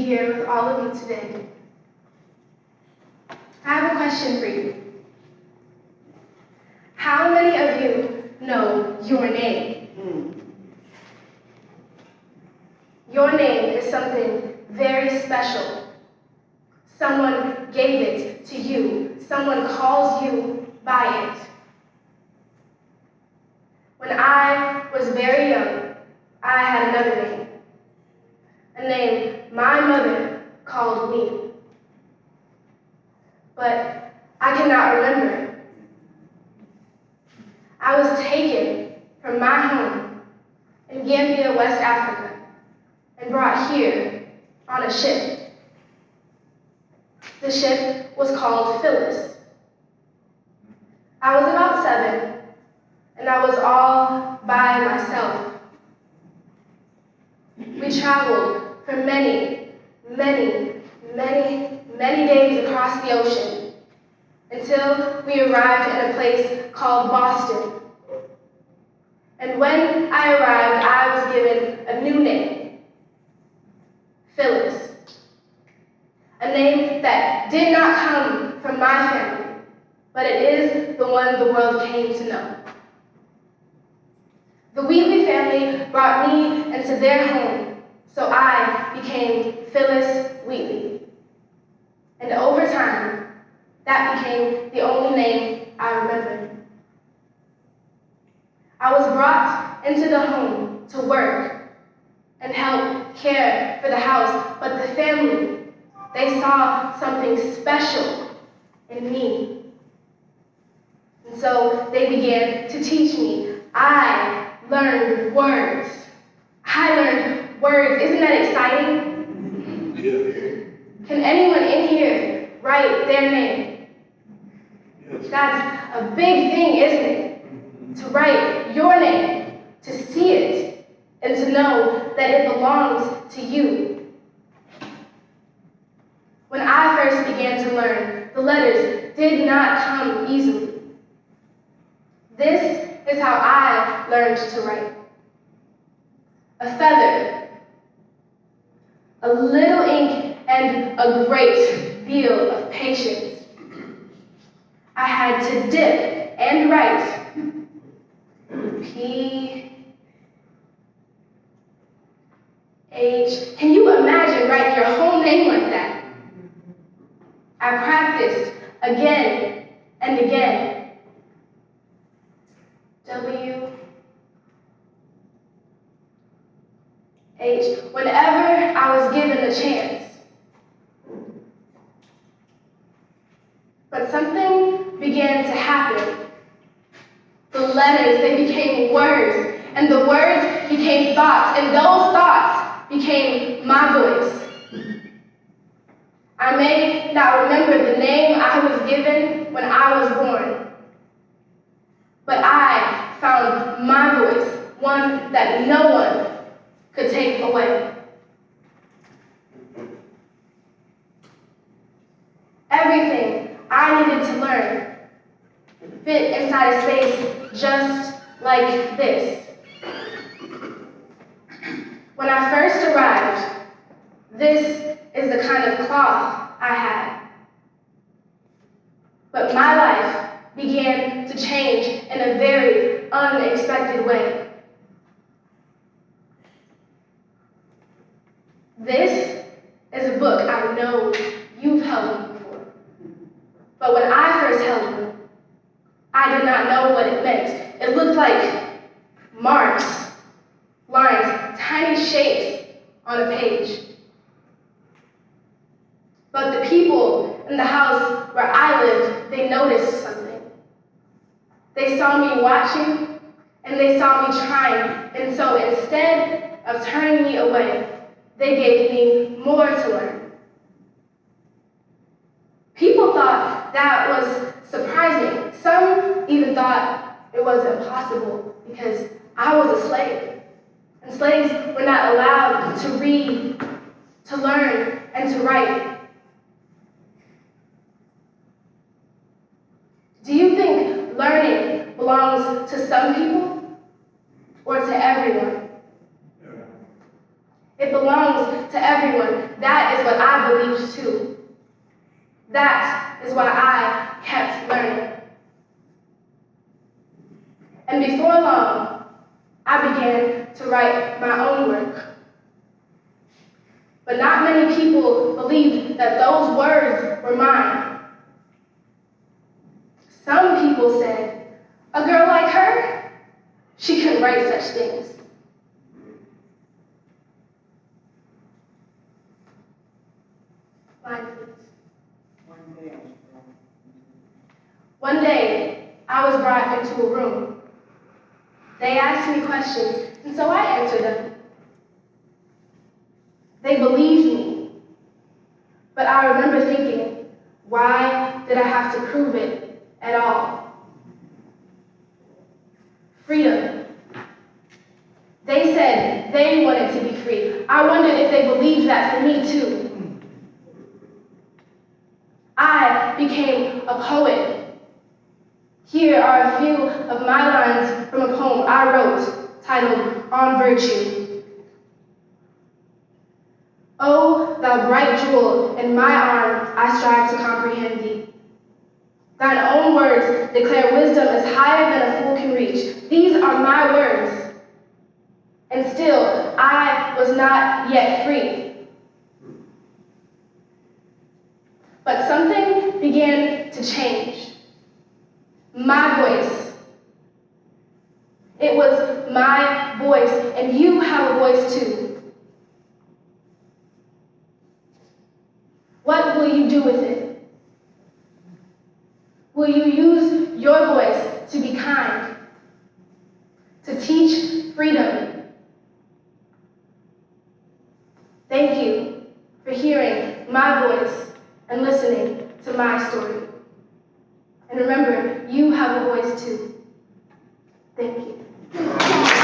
here with all of you today. I have a question for you. How many of you know your name? Your name is something very special. Someone gave it to you. Someone calls you by it. When I was very young, I had another name. A name my mother called me. But I cannot remember it. I was taken from my home in Gambia, West Africa, and brought here on a ship. The ship was called Phillis. I was about 7, and I was all by myself. We traveled for many, many, many, many days across the ocean until we arrived in a place called Boston. And when I arrived, I was given a new name, Phillis. A name that did not come from my family, but it is the one the world came to know. The Wheatley family brought me into their home, so I became Phillis Wheatly. And over time, that became the only name I remembered. I was brought into the home to work and help care for the house, but the family, they saw something special in me. And so they began to teach me. I learned words. Isn't that exciting? Yeah. Can anyone in here write their name? Yes. That's a big thing, isn't it? To write your name, to see it, and to know that it belongs to you. When I first began to learn, the letters did not come easily. This is how I learned to write. A feather, a little ink, and a great deal of patience. I had to dip and write P, H. Can you imagine writing your whole name like that? I practiced again and again. W, H, whenever I was given a chance. But something began to happen. The letters, they became words, and the words became thoughts, and those thoughts became my voice. I may not remember the name I was given when I was born, but I found my voice, one that no one could take away. Everything I needed to learn fit inside a space just like this. When I first arrived, this is the kind of cloth I had. But my life began to change in a very unexpected way. This is a book I know you've held before. But when I first held it, I did not know what it meant. It looked like marks, lines, tiny shapes on a page. But the people in the house where I lived, they noticed something. They saw me watching, and they saw me trying. And so instead of turning me away, they gave me more to learn. People thought that was surprising. Some even thought it was impossible because I was a slave. And slaves were not allowed to read, to learn, and to write. Do you think learning belongs to some people or to everyone? It belongs to everyone. That That is why I kept learning. And before long, I began to write my own work. But not many people believed that those words were mine. Some people said, a girl like her, she couldn't write such things. Line, please. One day, I was brought into a room. They asked me questions, and so I answered them. They believed me, but I remember thinking, why did I have to prove it at all? Freedom. They said they wanted to be free. I wondered if they believed that for me too. I became a poet. Here are a few of my lines from a poem I wrote titled On Virtue. O thou bright jewel, in my arm I strive to comprehend thee. Thine own words declare wisdom is higher than a fool can reach. These are my words, and still I was not yet free. But something began to change. My voice. It was my voice, and you have a voice too. What will you do with it? Will you use your voice to be kind, to teach freedom? Thank you for hearing my voice and listening to my story. And remember, you have a voice too. Thank you.